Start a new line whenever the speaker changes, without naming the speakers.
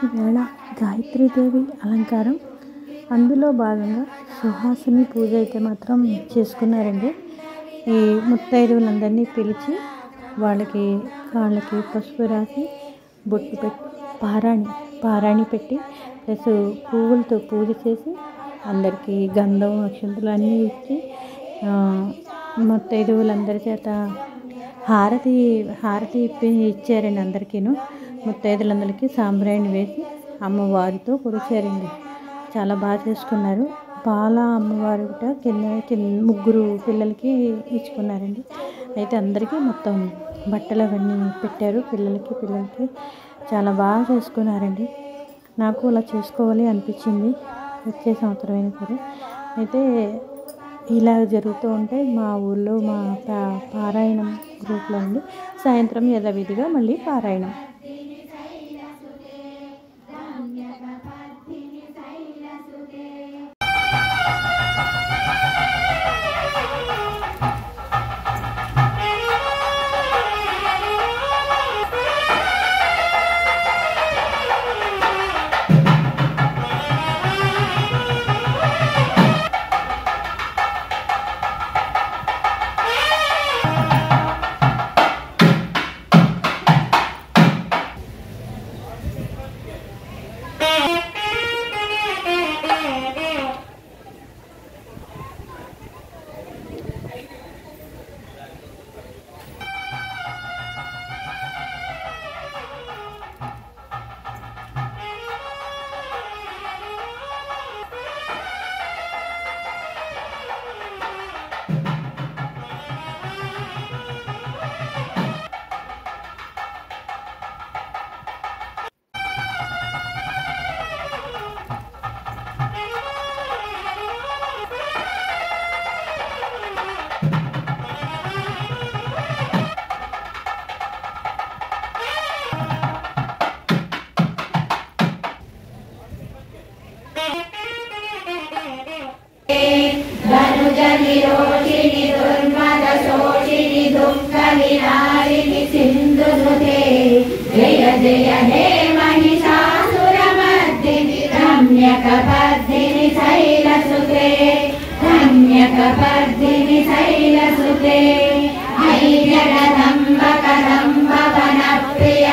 ఈవేళ గాయత్రీదేవి అలంకారం, అందులో భాగంగా సుహాసిని పూజ అయితే మాత్రం చేసుకున్నారండి. ఈ ముత్తైదువులందరినీ పిలిచి వాళ్ళకి కాళ్ళకి పసుపు రాసి బొట్టు పెట్టి పారాణి పెట్టి ప్లస్ పువ్వులతో పూజ చేసి అందరికీ గంధం అక్షంతలు అన్నీ ఇచ్చి ముత్తైదువులందరి చేత హారతి ఇచ్చారండి. అందరికీను ముత్తైదులందరికీ సాంబ్రాణి వేసి అమ్మవారితో కొలిచారండి. చాలా బాగా చేసుకున్నారు. పాల అమ్మవారు కింద ముగ్గురు పిల్లలకి ఇచ్చుకున్నారండి. అయితే అందరికీ మొత్తం బట్టలు అవన్నీ పెట్టారు. పిల్లలకి చాలా బాగా చేసుకున్నారండి. నాకు అలా చేసుకోవాలి అనిపించింది వచ్చే సంవత్సరం అయినా సరే. అయితే ఇలా జరుగుతూ ఉంటే మా ఊళ్ళో మా పారాయణం గ్రూప్లో ఉండి సాయంత్రం యథావిధిగా మళ్ళీ పారాయణం.
ధనుజనిరోషిణి దుర్మదశోషిణి దుఃఖనిహారిణి సింధునుతే జయ జయ హే మహిషాసురమర్దిని రమ్యకపర్దిని శైలసుతే రమ్యకపర్దిని శైలసుతే ఐ జగదంబ కదంబ వన ప్రియ